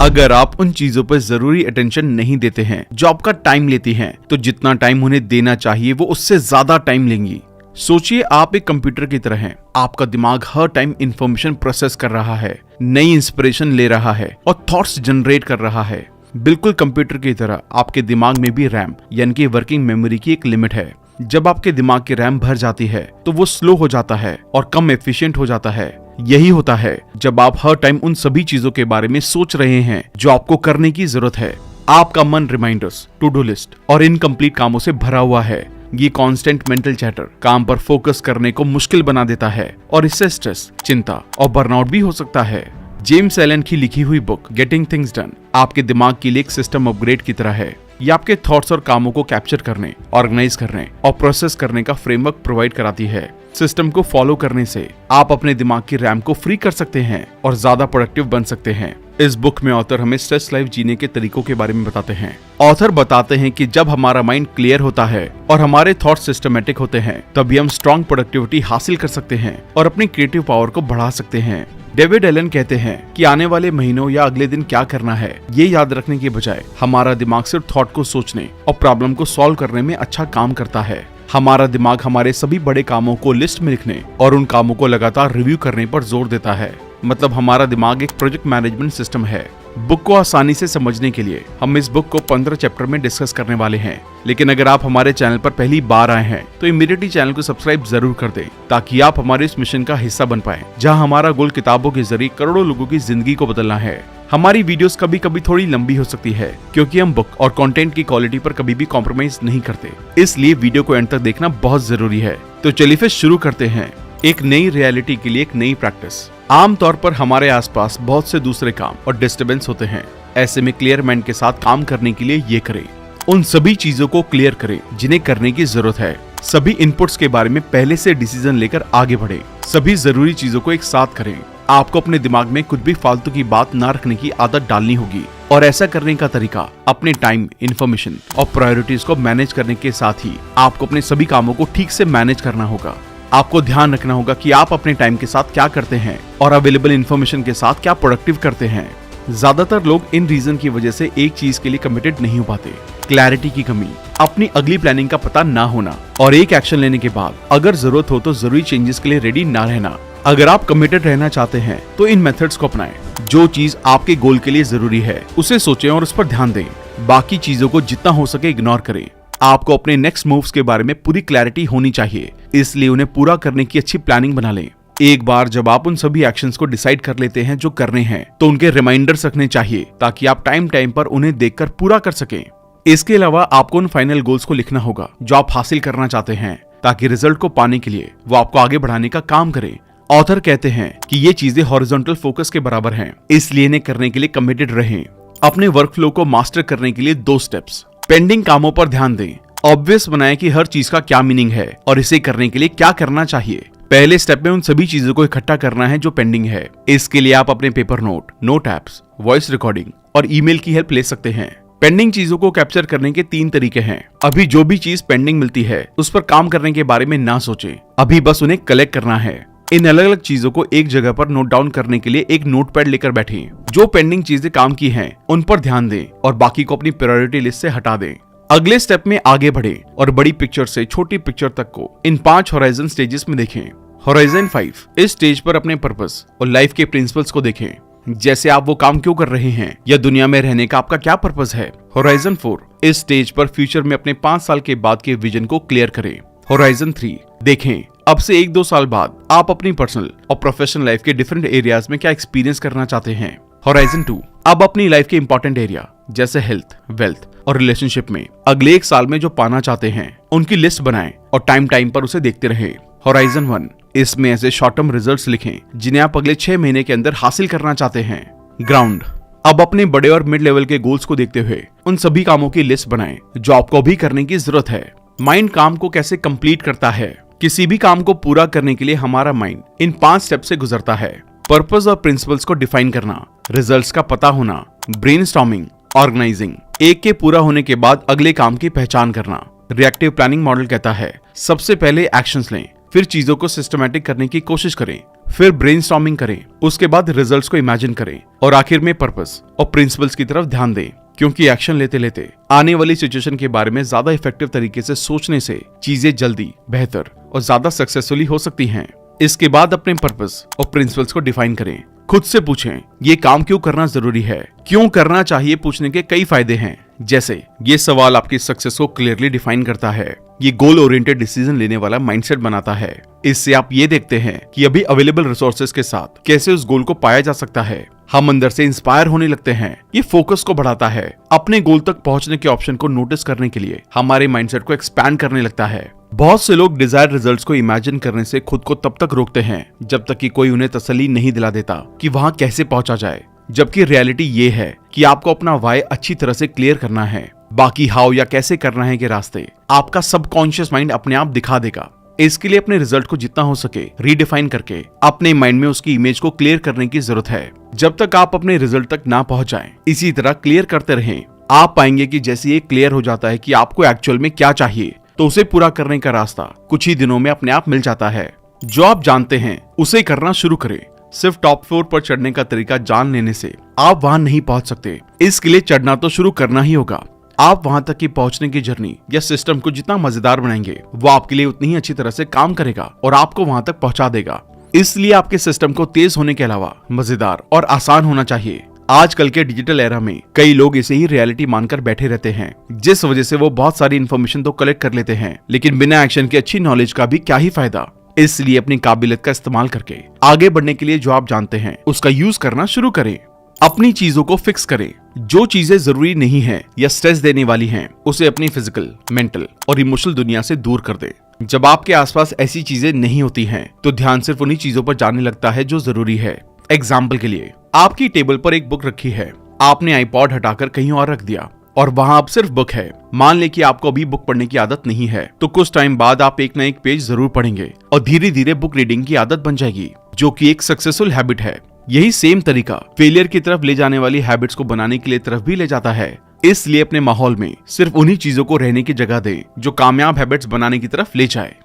अगर आप उन चीजों पर जरूरी अटेंशन नहीं देते हैं जो आपका टाइम लेती हैं, तो जितना टाइम उन्हें देना चाहिए वो उससे ज्यादा टाइम लेंगी। सोचिए आप एक कंप्यूटर की तरह हैं। आपका दिमाग हर टाइम इंफॉर्मेशन प्रोसेस कर रहा है, नई इंस्पिरेशन ले रहा है और थॉट्स जनरेट कर रहा है। बिल्कुल कंप्यूटर की तरह आपके दिमाग में भी रैम यानी कि वर्किंग मेमोरी की एक लिमिट है। जब आपके दिमाग की रैम भर जाती है तो वो स्लो हो जाता है और कम एफिशिएंट हो जाता है। यही होता है जब आप हर टाइम उन सभी चीजों के बारे में सोच रहे हैं जो आपको करने की जरूरत है। आपका मन रिमाइंडर्स, टू डू लिस्ट और इनकम्प्लीट कामों से भरा हुआ है। ये कांस्टेंट मेंटल चैटर काम पर फोकस करने को मुश्किल बना देता है और इससे स्ट्रेस, चिंता और बर्नआउट भी हो सकता है। जेम्स एलन की लिखी हुई बुक गेटिंग थिंग्स डन आपके दिमाग के लिए एक सिस्टम अपग्रेड की तरह है। ये आपके थॉट्स और कामों को कैप्चर करने, ऑर्गेनाइज करने और प्रोसेस करने का फ्रेमवर्क प्रोवाइड कराती है। सिस्टम को फॉलो करने से आप अपने दिमाग की रैम को फ्री कर सकते हैं और ज्यादा प्रोडक्टिव बन सकते हैं। इस बुक में ऑथर हमें स्ट्रेस लाइफ जीने के तरीकों के बारे में बताते हैं। ऑथर बताते हैं कि जब हमारा माइंड क्लियर होता है और हमारे थॉट सिस्टमेटिक होते हैं, तभी हम स्ट्रॉन्ग प्रोडक्टिविटी हासिल कर सकते हैं और अपनी क्रिएटिव पावर को बढ़ा सकते हैं। डेविड एलन कहते हैं कि आने वाले महीनों या अगले दिन क्या करना है ये याद रखने के बजाय हमारा दिमाग सिर्फ थॉट को सोचने और प्रॉब्लम को सॉल्व करने में अच्छा काम करता है। हमारा दिमाग हमारे सभी बड़े कामों को लिस्ट में लिखने और उन कामों को लगातार रिव्यू करने पर जोर देता है। मतलब हमारा दिमाग एक प्रोजेक्ट मैनेजमेंट सिस्टम है। बुक को आसानी से समझने के लिए हम इस बुक को 15 चैप्टर में डिस्कस करने वाले हैं। लेकिन अगर आप हमारे चैनल पर पहली बार आए हैं तो इमीडिएटली चैनल को सब्सक्राइब जरूर कर दें, ताकि आप हमारे इस मिशन का हिस्सा बन पाएं, जहां हमारा गोल किताबों के जरिए करोड़ों लोगों की जिंदगी को बदलना है। हमारी वीडियोस कभी कभी थोड़ी लंबी हो सकती है, क्योंकि हम बुक और कंटेंट की क्वालिटी पर कभी भी कॉम्प्रोमाइज नहीं करते। इसलिए वीडियो को एंड तक देखना बहुत जरूरी है। तो चलिए फिर शुरू करते हैं। एक नई रियलिटी के लिए एक नई प्रैक्टिस। आमतौर पर हमारे आसपास बहुत से दूसरे काम और डिस्टर्बेंस होते हैं। ऐसे में क्लियर माइंड के साथ काम करने के लिए ये करें। उन सभी चीजों को क्लियर करें जिन्हें करने की जरूरत है। सभी इनपुट्स के बारे में पहले से डिसीजन लेकर आगे बढ़े। सभी जरूरी चीजों को एक साथ करें। आपको अपने दिमाग में कुछ भी फालतू की बात ना रखने की आदत डालनी होगी, और ऐसा करने का तरीका अपने टाइम, इंफॉर्मेशन और प्रायोरिटीज को मैनेज करने के साथ ही आपको अपने सभी कामों को ठीक से मैनेज करना होगा। आपको ध्यान रखना होगा कि आप अपने टाइम के साथ क्या करते हैं और अवेलेबल इन्फॉर्मेशन के साथ क्या प्रोडक्टिव करते हैं। ज्यादातर लोग इन रीजन की वजह से एक चीज के लिए कमिटेड नहीं हो पाते। क्लैरिटी की कमी, अपनी अगली प्लानिंग का पता ना होना और एक एक्शन लेने के बाद अगर जरूरत हो तो जरूरी चेंजेस के लिए रेडी ना रहना। अगर आप कमिटेड रहना चाहते हैं तो इन मेथड्स को अपनाएं। जो चीज आपके गोल के लिए जरूरी है उसे सोचें और उस पर ध्यान दें। बाकी चीजों को जितना हो सके इग्नोर करें। आपको अपने नेक्स्ट मूव्स के बारे में पूरी क्लैरिटी होनी चाहिए, इसलिए उन्हें पूरा करने की अच्छी प्लानिंग बना लें। एक बार जब आप उन सभी एक्शंस को डिसाइड कर लेते हैं जो करने हैं, तो उनके रिमाइंडर्स रखने चाहिए, ताकि आप टाइम टाइम पर उन्हें देखकर पूरा कर सकें। इसके अलावा आपको उन फाइनल गोल्स को लिखना होगा जो आप हासिल करना चाहते हैं, ताकि रिजल्ट को पाने के लिए वो आपको आगे बढ़ाने का काम करे। ऑथर कहते हैं कि ये चीजें हॉरिजॉन्टल फोकस के बराबर हैं, इसलिए इन्हें करने के लिए कमिटेड रहें। अपने वर्कफ्लो को मास्टर करने के लिए 2 स्टेप्स। पेंडिंग कामों पर ध्यान दें। ऑब्वियस बनाएं कि हर चीज का क्या मीनिंग है और इसे करने के लिए क्या करना चाहिए। पहले स्टेप में उन सभी चीजों को इकट्ठा करना है जो पेंडिंग है। इसके लिए आप अपने paper note, note apps, voice recording और ईमेल की हेल्प ले सकते हैं। पेंडिंग चीजों को कैप्चर करने के 3 तरीके हैं। अभी जो भी चीज पेंडिंग मिलती है उस पर काम करने के बारे में ना सोचें, अभी बस उन्हें कलेक्ट करना है। इन अलग अलग चीजों को एक जगह पर नोट डाउन करने के लिए एक नोटपैड लेकर बैठें। जो पेंडिंग चीजें काम की हैं उन पर ध्यान दें और बाकी को अपनी प्रायोरिटी लिस्ट से हटा दें। अगले स्टेप में आगे बढ़े और बड़ी पिक्चर से छोटी पिक्चर तक को इन 5 होराइजन स्टेजेस में देखें। होराइजन 5 इस स्टेज पर अपने पर्पस और लाइफ के प्रिंसिपल्स को देखें, जैसे आप वो काम क्यों कर रहे हैं या दुनिया में रहने का आपका क्या पर्पस है। होराइजन 4 इस स्टेज पर फ्यूचर में अपने 5 साल के बाद के विजन को क्लियर करें। होराइजन 3 देखें अब से 1-2 साल बाद आप अपनी पर्सनल और प्रोफेशनल लाइफ के डिफरेंट एरियाज में क्या एक्सपीरियंस करना चाहते हैं। होराइजन 2 अब अपनी लाइफ के इंपॉर्टेंट एरिया जैसे हेल्थ, वेल्थ और रिलेशनशिप में अगले 1 साल में जो पाना चाहते हैं उनकी लिस्ट बनाएं और टाइम टाइम पर उसे देखते रहें। होराइजन 1 इसमें ऐसे शॉर्ट टर्म रिजल्ट्स लिखें जिन्हें आप अगले 6 महीने के अंदर हासिल करना चाहते हैं। ग्राउंड अब अपने बड़े और मिड लेवल के गोल्स को देखते हुए उन सभी कामों की लिस्ट बनाएं जो आपको अभी करने की जरूरत है। माइंड काम को कैसे कंप्लीट करता है। किसी भी काम को पूरा करने के लिए हमारा माइंड इन 5 स्टेप से गुजरता है। पर्पस और प्रिंसिपल्स को डिफाइन करना, रिजल्ट्स का पता होना, ब्रेनस्टॉर्मिंग, ऑर्गेनाइजिंग, एक के पूरा होने के बाद अगले काम की पहचान करना। रिएक्टिव प्लानिंग मॉडल कहता है सबसे पहले एक्शंस लें, फिर चीजों को सिस्टमैटिक करने की कोशिश करें, फिर ब्रेनस्टॉर्मिंग करें, उसके बाद रिजल्ट्स को इमेजिन करें और आखिर में पर्पस और प्रिंसिपल्स की तरफ ध्यान दें। क्योंकि एक्शन लेते लेते आने वाली सिचुएशन के बारे में ज्यादा इफेक्टिव तरीके से सोचने से चीजें जल्दी, बेहतर और ज्यादा सक्सेसफुली हो सकती हैं। इसके बाद अपने पर्पस और प्रिंसिपल्स को डिफाइन करें। खुद से पूछें, ये काम क्यों करना जरूरी है, क्यों करना चाहिए। पूछने के कई फायदे हैं, जैसे ये सवाल आपकी सक्सेस को क्लियरली डिफाइन करता है, ये गोल ओरिएंटेड डिसीजन लेने वाला माइंडसेट बनाता है। इससे आप ये देखते हैं कि अभी अवेलेबल रिसोर्सेज के साथ कैसे उस गोल को पाया जा सकता है। हम अंदर से इंस्पायर होने लगते हैं। ये फोकस को बढ़ाता है। अपने गोल तक पहुंचने के ऑप्शन को नोटिस करने के लिए हमारे माइंडसेट को एक्सपैंड करने लगता है। बहुत से लोग डिजायर रिजल्ट्स को इमेजिन करने से खुद को तब तक रोकते हैं जब तक कि कोई उन्हें तसल्ली नहीं दिला देता कि वहां कैसे पहुंचा जाए। जबकि रियलिटी ये है कि आपको अपना वाई अच्छी तरह से क्लियर करना है। बाकी हाउ या कैसे करना है के रास्ते आपका सबकॉन्शियस माइंड अपने आप दिखा देगा। इसके लिए अपने रिजल्ट को जितना हो सके रीडिफाइन करके अपने माइंड में उसकी इमेज को क्लियर करने की जरूरत है। जब तक आप अपने रिजल्ट तक ना पहुंच जाएं, इसी तरह क्लियर करते रहें। आप पाएंगे कि जैसे ये क्लियर हो जाता है कि आपको एक्चुअल में क्या चाहिए, तो उसे पूरा करने का रास्ता कुछ ही दिनों में अपने आप मिल जाता है। जो आप जानते हैं उसे करना शुरू करें। सिर्फ टॉप फ्लोर पर चढ़ने का तरीका जान लेने से आप वहां नहीं पहुंच सकते। इसके लिए चढ़ना तो शुरू करना ही होगा। आप वहां तक की पहुंचने की जर्नी या सिस्टम को जितना मजेदार बनाएंगे, वो आपके लिए उतनी ही अच्छी तरह से काम करेगा और आपको वहां तक पहुंचा देगा। इसलिए आपके सिस्टम को तेज होने के अलावा मजेदार और आसान होना चाहिए। आजकल के डिजिटल एरा में कई लोग इसे ही रियलिटी मानकर बैठे रहते हैं, जिस वजह से वो बहुत सारी इन्फॉर्मेशन तो कलेक्ट कर लेते हैं, लेकिन बिना एक्शन के अच्छी नॉलेज का भी क्या ही फायदा। इसलिए अपनी काबिलियत का इस्तेमाल करके आगे बढ़ने के लिए जो आप जानते हैं उसका यूज करना शुरू करें। अपनी चीजों को फिक्स करें। जो चीजें जरूरी नहीं है या स्ट्रेस देने वाली हैं, उसे अपनी फिजिकल, मेंटल और इमोशनल दुनिया से दूर कर दें। जब आपके आसपास ऐसी चीजें नहीं होती हैं, तो ध्यान सिर्फ उन्हीं चीजों पर जाने लगता है जो जरूरी है। एग्जाम्पल के लिए, आपकी टेबल पर एक बुक रखी है, आपने आईपॉड हटाकर कहीं और रख दिया और वहां अब सिर्फ बुक है। मान ले कि आपको अभी बुक पढ़ने की आदत नहीं है, तो कुछ टाइम बाद आप एक न एक पेज जरूर पढ़ेंगे और धीरे धीरे बुक रीडिंग की आदत बन जाएगी, जो कि एक सक्सेसफुल हैबिट है। यही सेम तरीका फेलियर की तरफ ले जाने वाली हैबिट्स को बनाने के लिए तरफ भी ले जाता है। इसलिए अपने माहौल में सिर्फ उन्हीं चीजों को रहने की जगह दें जो कामयाब हैबिट्स बनाने की तरफ ले जाए।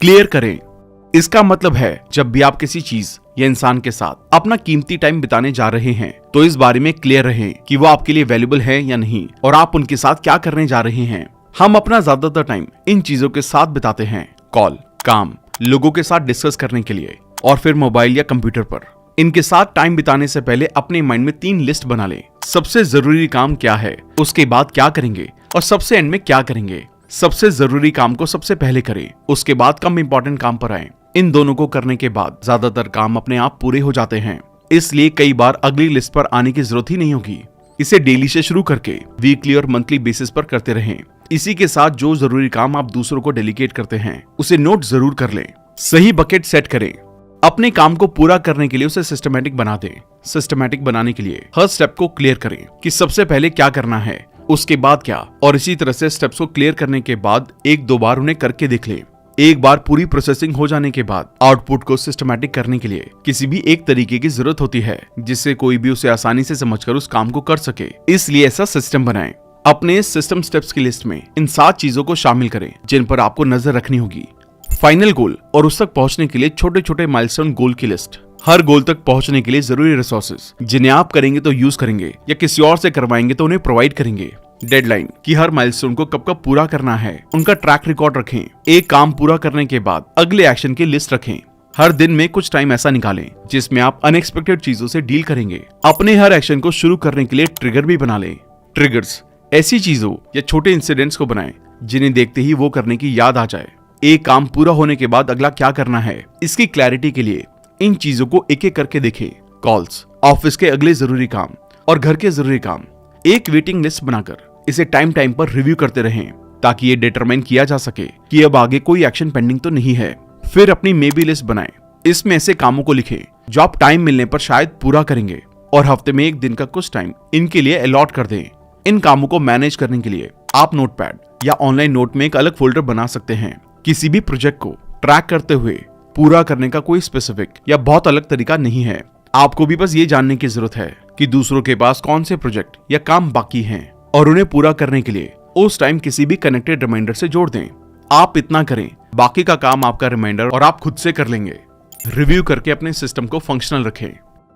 क्लियर करें। इसका मतलब है, जब भी आप किसी चीज या इंसान के साथ अपना कीमती टाइम बिताने जा रहे हैं, तो इस बारे में क्लियर रहें कि वो आपके लिए वैल्यूएबल है या नहीं और आप उनके साथ क्या करने जा रहे हैं। हम अपना ज्यादातर टाइम इन चीजों के साथ बिताते हैं, कॉल, काम, लोगों के साथ डिस्कस करने के लिए, और फिर मोबाइल या कंप्यूटर पर। इनके साथ टाइम बिताने से पहले अपने माइंड में 3 लिस्ट बना लें। सबसे जरूरी काम क्या है, उसके बाद क्या करेंगे और सबसे एंड में क्या करेंगे। सबसे जरूरी काम को सबसे पहले करें, उसके बाद कम इंपॉर्टेंट काम पर आए। इन दोनों को करने के बाद ज्यादातर काम अपने आप पूरे हो जाते हैं। इसलिए कई बार अगली लिस्ट पर आने की जरूरत ही नहीं होगी। इसे डेली से शुरू करके वीकली और मंथली बेसिस पर करते रहें। इसी के साथ जो जरूरी काम आप दूसरों को डेलीगेट करते हैं, उसे नोट जरूर कर लें। सही बकेट सेट करें। अपने काम को पूरा करने के लिए उसे सिस्टमैटिक बना दें। सिस्टमैटिक बनाने के लिए हर स्टेप को क्लियर करें कि सबसे पहले क्या करना है, उसके बाद क्या, और इसी तरह से स्टेप्स को क्लियर करने के बाद 1-2 बार उन्हें करके देख लें। एक बार पूरी प्रोसेसिंग हो जाने के बाद आउटपुट को सिस्टमैटिक करने के लिए किसी भी एक तरीके की जरूरत होती है, जिससे कोई भी उसे आसानी से समझकर उस काम को कर सके। इसलिए ऐसा सिस्टम बनाएं। अपने इस सिस्टम स्टेप्स की लिस्ट में इन 7 चीजों को शामिल करें जिन पर आपको नजर रखनी होगी। फाइनल गोल और उस तक पहुंचने के लिए छोटे छोटे माइलस्टोन गोल की लिस्ट। हर गोल तक पहुंचने के लिए जरूरी रिसोर्सेज जिन्हें आप करेंगे तो यूज करेंगे या किसी और से करवाएंगे तो उन्हें प्रोवाइड करेंगे। डेडलाइन कि हर माइलस्टोन को कब कब पूरा करना है, उनका ट्रैक रिकॉर्ड रखें। एक काम पूरा करने के बाद अगले एक्शन की लिस्ट रखें। हर दिन में कुछ टाइम ऐसा निकालें जिसमें आप अनएक्सपेक्टेड चीजों से डील करेंगे। अपने हर एक्शन को शुरू करने के लिए ट्रिगर भी बना लें। ट्रिगर्स ऐसी चीजों या छोटे इंसिडेंट्स को बनाएं जिन्हें देखते ही वो करने की याद आ जाए। एक काम पूरा होने के बाद अगला क्या करना है, इसकी क्लैरिटी के लिए इन चीजों को एक एक करके देखें। कॉल्स, ऑफिस के अगले जरूरी काम और घर के जरूरी काम। एक वेटिंग लिस्ट बनाकर इसे टाइम टाइम पर रिव्यू करते रहें ताकि ये डिटरमाइन किया जा सके कि अब आगे कोई एक्शन पेंडिंग तो नहीं है। फिर अपनी मे बी लिस्ट बनाएं। इसमें ऐसे कामों को लिखें जो आप टाइम मिलने पर शायद पूरा करेंगे और हफ्ते में 1 दिन का कुछ टाइम इनके लिए अलॉट कर दें। इन कामों को मैनेज करने के लिए आप नोटपैड या ऑनलाइन नोट में एक अलग फोल्डर बना सकते हैं। किसी भी प्रोजेक्ट को ट्रैक करते हुए पूरा करने का कोई स्पेसिफिक या बहुत अलग तरीका नहीं है। आपको भी बस ये जानने की जरूरत है कि दूसरों के पास कौन से प्रोजेक्ट या काम बाकी हैं और उन्हें पूरा करने के लिए उस टाइम किसी भी कनेक्टेड रिमाइंडर से जोड़ दें। आप इतना करें, बाकी का काम आपका रिमाइंडर और आप खुद से कर लेंगे। रिव्यू करके अपने सिस्टम को फंक्शनल रखें।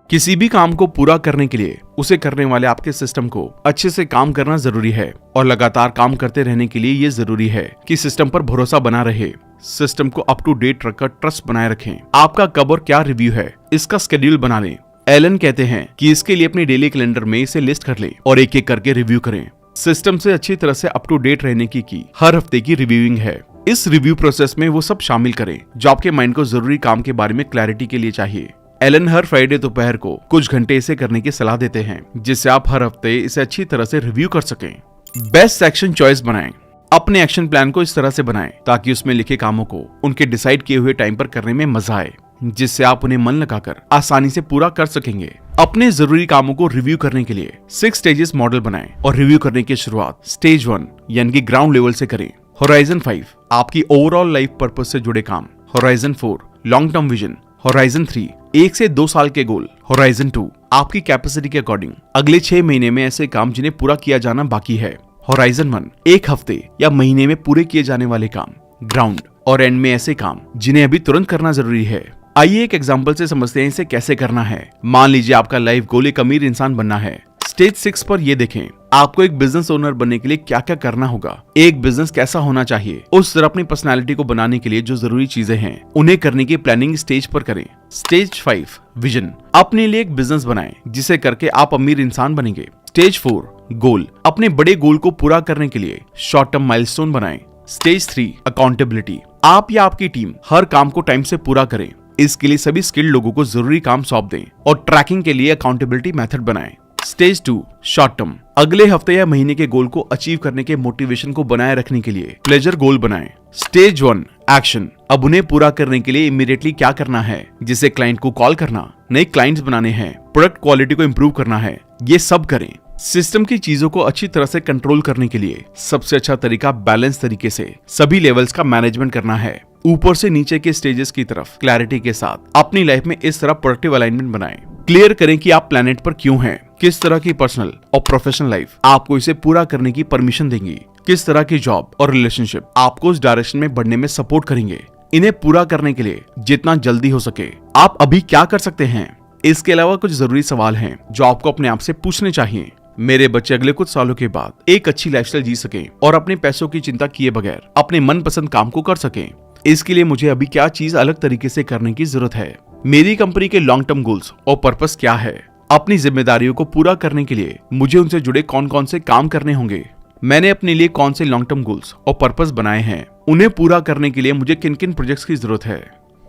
किसी भी काम को पूरा करने के लिए उसे करने वाले आपके सिस्टम को अच्छे से काम करना जरूरी है और लगातार काम करते रहने के लिए ये जरूरी है कि सिस्टम पर भरोसा बना रहे, सिस्टम को अप टू डेट रखकर ट्रस्ट बनाए रखें। आपका कब और क्या रिव्यू है इसका शेड्यूल बना लें। एलन कहते हैं कि इसके लिए अपने डेली कैलेंडर में इसे लिस्ट कर लें और एक एक करके रिव्यू करें। सिस्टम से अच्छी तरह से अप टू डेट रहने की हर हफ्ते की रिव्यूइंग है। इस रिव्यू प्रोसेस में वो सब शामिल करें जो आपके माइंड को जरूरी काम के बारे में क्लैरिटी के लिए चाहिए। एलन हर फ्राइडे दोपहर को कुछ घंटे इसे करने की सलाह देते हैं जिससे आप हर हफ्ते इसे अच्छी तरह से रिव्यू कर सकें। बेस्ट एक्शन चॉइस बनाएं। अपने एक्शन प्लान को इस तरह से बनाएं ताकि उसमें लिखे कामों को उनके डिसाइड किए हुए टाइम पर करने में मजा आए, जिससे आप उन्हें मन लगाकर आसानी से पूरा कर सकेंगे। अपने जरूरी कामों को रिव्यू करने के लिए 6 स्टेजेस मॉडल बनाएं और रिव्यू करने की शुरुआत स्टेज 1 यानी कि ग्राउंड लेवल से करें। होराइजन 5 आपकी ओवरऑल लाइफ पर्पस से जुड़े काम। Horizon 4 long term vision. Horizon 3 1 से 2 साल के गोल। होराइजन 2 आपकी कैपेसिटी के अकॉर्डिंग अगले 6 महीने में ऐसे काम जिन्हें पूरा किया जाना बाकी है। होराइजन 1 1 हफ्ते या महीने में पूरे किए जाने वाले काम। ग्राउंड और एंड में ऐसे काम जिन्हें अभी तुरंत करना जरूरी है। आइए एक एग्जांपल से समझते हैं इसे कैसे करना है। मान लीजिए आपका लाइफ गोल एक अमीर इंसान बनना है। स्टेज 6 पर ये देखें आपको एक बिजनेस ओनर बनने के लिए क्या क्या करना होगा, एक बिजनेस कैसा होना चाहिए, उस तरह अपनी पर्सनालिटी को बनाने के लिए जो जरूरी चीजें हैं उन्हें करने की प्लानिंग स्टेज पर करें। स्टेज 5 विजन अपने लिए एक बिजनेस बनाएं जिसे करके आप अमीर इंसान बनेंगे। स्टेज 4 गोल अपने बड़े गोल को पूरा करने के लिए शॉर्ट टर्म माइलस्टोन बनाएं। स्टेज 3 अकाउंटेबिलिटी आप या आपकी टीम हर काम को टाइम से पूरा करें। इसके लिए सभी स्किल्ड लोगों को जरूरी काम सौंप दें और ट्रैकिंग के लिए अकाउंटेबिलिटी मेथड बनाएं। स्टेज 2 शॉर्ट टर्म अगले हफ्ते या महीने के गोल को अचीव करने के मोटिवेशन को बनाए रखने के लिए प्लेजर गोल बनाएं। स्टेज 1 एक्शन अब उन्हें पूरा करने के लिए इमीडिएटली क्या करना है, जिसे क्लाइंट को कॉल करना, नए क्लाइंट्स बनाने हैं, प्रोडक्ट क्वालिटी को इंप्रूव करना है, ये सब करें। सिस्टम की चीजों को अच्छी तरह से कंट्रोल करने के लिए सबसे अच्छा तरीका बैलेंस तरीके से सभी लेवल्स का मैनेजमेंट करना है। ऊपर से नीचे के स्टेजेस की तरफ क्लैरिटी के साथ अपनी लाइफ में इस तरह प्रोडक्टिव अलाइनमेंट बनाएं। क्लियर करें कि आप प्लेनेट पर क्यों हैं, किस तरह की पर्सनल और प्रोफेशनल लाइफ आपको इसे पूरा करने की परमिशन देंगी, किस तरह की जॉब और रिलेशनशिप आपको उस डायरेक्शन में बढ़ने में सपोर्ट करेंगे। इन्हें पूरा करने के लिए जितना जल्दी हो सके आप अभी क्या कर सकते हैं। इसके अलावा कुछ जरूरी सवाल हैं जो आपको अपने आप से पूछने चाहिए। मेरे बच्चे अगले कुछ सालों के बाद एक अच्छी लाइफस्टाइल जी सकें और अपने पैसों की चिंता किए बगैर अपने मनपसंद काम को कर सकें। इसके लिए मुझे अभी क्या चीज अलग तरीके से करने की जरूरत है। मेरी कंपनी के लॉन्ग टर्म गोल्स और पर्पस क्या है। अपनी जिम्मेदारियों को पूरा करने के लिए मुझे उनसे जुड़े कौन कौन से काम करने होंगे। मैंने अपने लिए कौन से लॉन्ग टर्म गोल्स और पर्पस बनाए हैं, उन्हें पूरा करने के लिए मुझे किन किन प्रोजेक्ट्स की जरूरत है।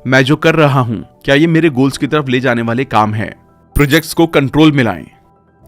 मैं जो कर रहा हूँ क्या ये मेरे गोल्स की तरफ ले जाने वाले काम है। प्रोजेक्ट्स को कंट्रोल में लाएं।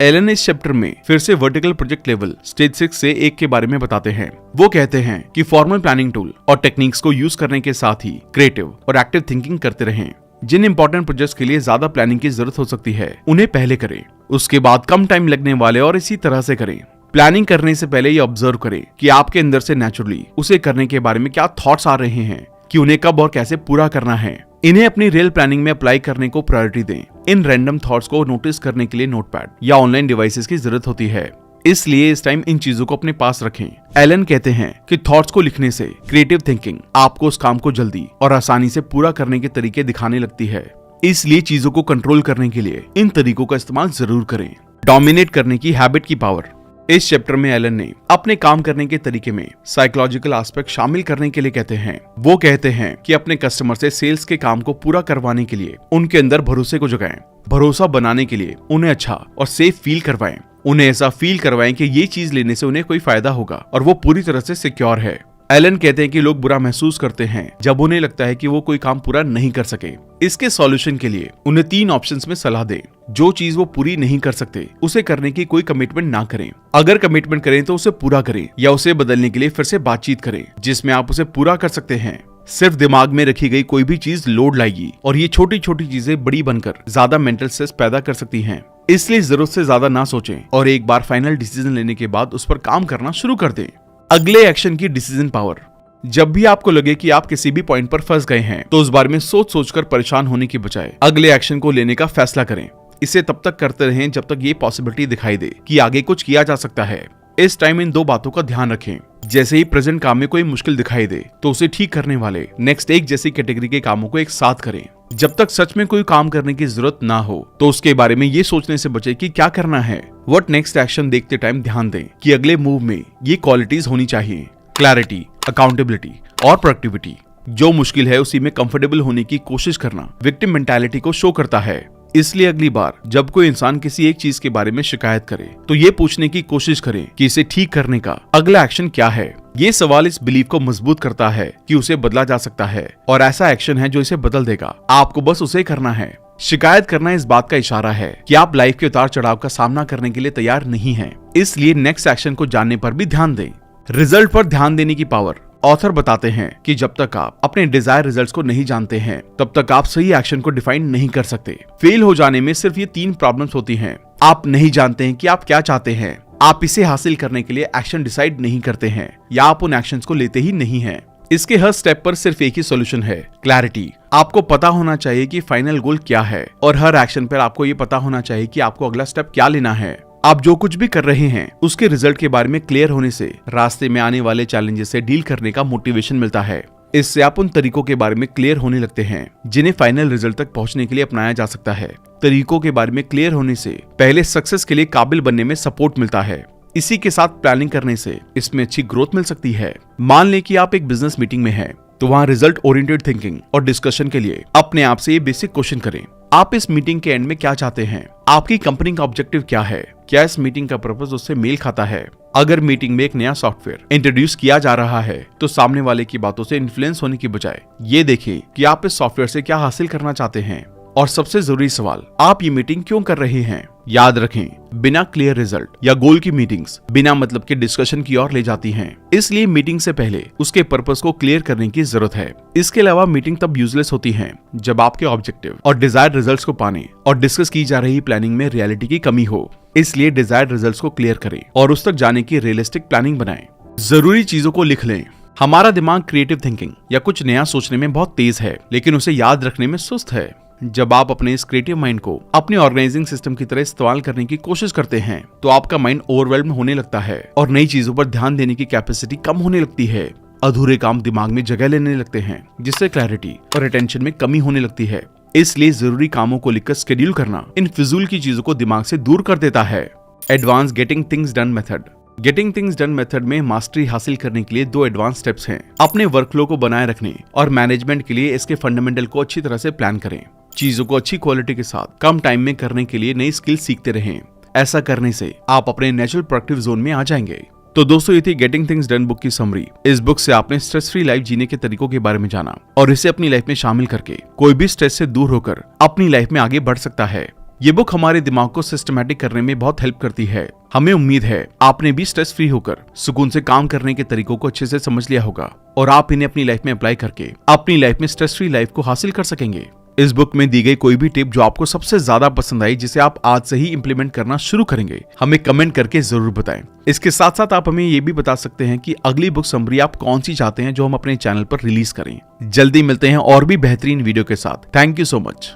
एलन इस चैप्टर में फिर से वर्टिकल प्रोजेक्ट लेवल स्टेज 6 से 1 के बारे में बताते हैं। वो कहते हैं कि फॉर्मल प्लानिंग टूल और टेक्निक्स को यूज करने के साथ ही क्रिएटिव और एक्टिव थिंकिंग करते रहें। जिन इंपॉर्टेंट प्रोजेक्ट्स के लिए ज्यादा प्लानिंग की जरूरत हो सकती है उन्हें पहले करें, उसके बाद कम टाइम लगने वाले और इसी तरह से करें। प्लानिंग करने से पहले ये ऑब्जर्व करें कि आपके अंदर से नेचुरली उसे करने के बारे में क्या थॉट्स आ रहे हैं, कि उन्हें कब और कैसे पूरा करना है। इन्हें अपनी रियल प्लानिंग में अप्लाई करने को प्रायोरिटी दें। इन रैंडम थॉट्स को नोटिस करने के लिए नोटपैड या ऑनलाइन डिवाइसेस की जरूरत होती है, इसलिए इस टाइम इन चीजों को अपने पास रखें। एलन कहते हैं कि थॉट्स को लिखने से क्रिएटिव थिंकिंग आपको उस काम को जल्दी और आसानी से पूरा करने के तरीके दिखाने लगती है, इसलिए चीजों को कंट्रोल करने के लिए इन तरीकों का इस्तेमाल जरूर करें। डोमिनेट करने की हैबिट की पावर। इस चैप्टर में एलन ने अपने काम करने के तरीके में साइकोलॉजिकल एस्पेक्ट शामिल करने के लिए कहते हैं। वो कहते हैं कि अपने कस्टमर से सेल्स के काम को पूरा करवाने के लिए उनके अंदर भरोसे को जगाएं। भरोसा बनाने के लिए उन्हें अच्छा और सेफ फील करवाएं। उन्हें ऐसा फील करवाएं कि ये चीज लेने से उन्हें कोई फायदा होगा और वो पूरी तरह से सिक्योर है। एलन कहते हैं कि लोग बुरा महसूस करते हैं जब उन्हें लगता है कि वो कोई काम पूरा नहीं कर सके। इसके सॉल्यूशन के लिए उन्हें 3 ऑप्शंस में सलाह दें। जो चीज वो पूरी नहीं कर सकते उसे करने की कोई कमिटमेंट ना करें। अगर कमिटमेंट करें तो उसे पूरा करें या उसे बदलने के लिए फिर से बातचीत करें जिसमें आप उसे पूरा कर सकते हैं। सिर्फ दिमाग में रखी गई कोई भी चीज लोड लाएगी और ये छोटी छोटी चीजें बड़ी बनकर ज्यादा मेंटल स्ट्रेस पैदा कर सकती हैं। इसलिए जरूरत से ज्यादा ना सोचें और एक बार फाइनल डिसीजन लेने के बाद उस पर काम करना शुरू कर दें। अगले एक्शन की डिसीजन पावर। जब भी आपको लगे कि आप किसी भी पॉइंट पर फंस गए हैं तो उस बारे में सोच सोचकर परेशान होने की बजाय अगले एक्शन को लेने का फैसला करें। इसे तब तक करते रहें जब तक ये पॉसिबिलिटी दिखाई दे कि आगे कुछ किया जा सकता है। इस टाइम इन 2 बातों का ध्यान रखें। जैसे ही प्रेजेंट काम में कोई मुश्किल दिखाई दे तो उसे ठीक करने वाले नेक्स्ट एक जैसी कैटेगरी के कामों को एक साथ करें। जब तक सच में कोई काम करने की जरूरत ना हो तो उसके बारे में ये सोचने से बचे कि क्या करना है। व्हाट नेक्स्ट एक्शन देखते टाइम ध्यान दें कि अगले मूव में ये क्वालिटीज होनी चाहिए: क्लैरिटी, अकाउंटेबिलिटी और प्रोडक्टिविटी। जो मुश्किल है उसी में कंफर्टेबल होने की कोशिश करना विक्टिम मेंटालिटी को शो करता है। इसलिए अगली बार जब कोई इंसान किसी एक चीज के बारे में शिकायत करे तो ये पूछने की कोशिश करें कि इसे ठीक करने का अगला एक्शन क्या है। ये सवाल इस बिलीफ को मजबूत करता है कि उसे बदला जा सकता है और ऐसा एक्शन है जो इसे बदल देगा। आपको बस उसे करना है। शिकायत करना इस बात का इशारा है कि आप लाइफ के उतार चढ़ाव का सामना करने के लिए तैयार नहीं हैं। इसलिए नेक्स्ट एक्शन को जानने पर भी ध्यान दें। रिजल्ट पर ध्यान देने की पावर। ऑथर बताते हैं कि जब तक आप अपने डिजायर रिजल्ट्स को नहीं जानते हैं तब तक आप सही एक्शन को डिफाइन नहीं कर सकते। फेल हो जाने में सिर्फ ये 3 प्रॉब्लम्स होती हैं। आप नहीं जानते हैं कि आप क्या चाहते हैं, आप इसे हासिल करने के लिए एक्शन डिसाइड नहीं करते हैं, या आप उन एक्शंस को लेते ही नहीं हैं। इसके हर स्टेप पर सिर्फ एक ही सॉल्यूशन है: क्लैरिटी। आपको पता होना चाहिए कि फाइनल गोल क्या है और हर एक्शन पर आपको ये पता होना चाहिए कि आपको अगला स्टेप क्या लेना है। आप जो कुछ भी कर रहे हैं उसके रिजल्ट के बारे में क्लियर होने से रास्ते में आने वाले चैलेंजेस से डील करने का मोटिवेशन मिलता है। इससे आप उन तरीकों के बारे में क्लियर होने लगते हैं जिन्हें फाइनल रिजल्ट तक पहुंचने के लिए अपनाया जा सकता है। तरीकों के बारे में क्लियर होने से पहले सक्सेस के लिए काबिल बनने में सपोर्ट मिलता है। इसी के साथ प्लानिंग करने से इसमें अच्छी ग्रोथ मिल सकती है। मान लें कि आप एक बिजनेस मीटिंग में हैं, तो वहाँ रिजल्ट ओरिएंटेड थिंकिंग और डिस्कशन के लिए अपने आप से ये बेसिक क्वेश्चन करें: आप इस मीटिंग के एंड में क्या चाहते हैं? आपकी कंपनी का ऑब्जेक्टिव क्या है? क्या इस मीटिंग का पर्पस उससे मेल खाता है? अगर मीटिंग में एक नया सॉफ्टवेयर इंट्रोड्यूस किया जा रहा है तो सामने वाले की बातों से इन्फ्लुएंस होने की बजाय ये देखें कि आप इस सॉफ्टवेयर से क्या हासिल करना चाहते हैं। और सबसे जरूरी सवाल, आप ये मीटिंग क्यों कर रहे हैं? याद रखें, बिना क्लियर रिजल्ट या गोल की मीटिंग्स बिना मतलब के डिस्कशन की ओर ले जाती हैं। इसलिए मीटिंग से पहले उसके पर्पस को क्लियर करने की जरूरत है। इसके अलावा मीटिंग तब यूजलेस होती है जब आपके ऑब्जेक्टिव और डिजायर्ड रिजल्ट्स को पाने और डिस्कस की जा रही प्लानिंग में रियलिटी की कमी हो। इसलिए डिजायर्ड रिजल्ट्स को क्लियर करें और उस तक जाने की रियलिस्टिक प्लानिंग बनाएं। जरूरी चीजों को लिख लें। हमारा दिमाग क्रिएटिव थिंकिंग या कुछ नया सोचने में बहुत तेज है, लेकिन उसे याद रखने में सुस्त है। जब आप अपने इस क्रिएटिव माइंड को अपने ऑर्गेनाइजिंग सिस्टम की तरह इस्तेमाल करने की कोशिश करते हैं तो आपका माइंड ओवरवेल्म होने लगता है और नई चीजों पर ध्यान देने की कैपेसिटी कम होने लगती है। अधूरे काम दिमाग में जगह लेने लगते हैं, जिससे क्लैरिटी और अटेंशन में कमी होने लगती है। इसलिए जरूरी कामों को लिखकर शेड्यूल करना इन फिजूल की चीजों को दिमाग से दूर कर देता है। Advance getting things done method. Getting things done method में मास्टरी हासिल करने के लिए 2 एडवांस स्टेप्स हैं। अपने वर्कफ्लो को बनाए रखने और मैनेजमेंट के लिए इसके फंडामेंटल को अच्छी तरह से प्लान करें। चीजों को अच्छी क्वालिटी के साथ कम टाइम में करने के लिए नई स्किल सीखते रहें। ऐसा करने से आप अपने नेचुरल प्रोडक्टिव जोन में आ जाएंगे। तो दोस्तों, ये थी गेटिंग थिंग्स डन बुक की समरी। इस बुक से आपने स्ट्रेस फ्री लाइफ जीने के तरीकों के बारे में जाना और इसे अपनी लाइफ में शामिल करके कोई भी स्ट्रेस से दूर होकर अपनी लाइफ में आगे बढ़ सकता है। ये बुक हमारे दिमाग को सिस्टमैटिक करने में बहुत हेल्प करती है। हमें उम्मीद है आपने भी स्ट्रेस फ्री होकर सुकून से काम करने के तरीकों को अच्छे से समझ लिया होगा और आप इन्हें अपनी लाइफ में अप्लाई करके अपनी लाइफ में स्ट्रेस फ्री लाइफ को हासिल कर सकेंगे। इस बुक में दी गई कोई भी टिप जो आपको सबसे ज्यादा पसंद आई, जिसे आप आज से ही इंप्लीमेंट करना शुरू करेंगे, हमें कमेंट करके जरूर बताएं। इसके साथ साथ आप हमें ये भी बता सकते हैं कि अगली बुक समरी आप कौन सी चाहते हैं जो हम अपने चैनल पर रिलीज करें। जल्दी मिलते हैं और भी बेहतरीन वीडियो के साथ। Thank you so much.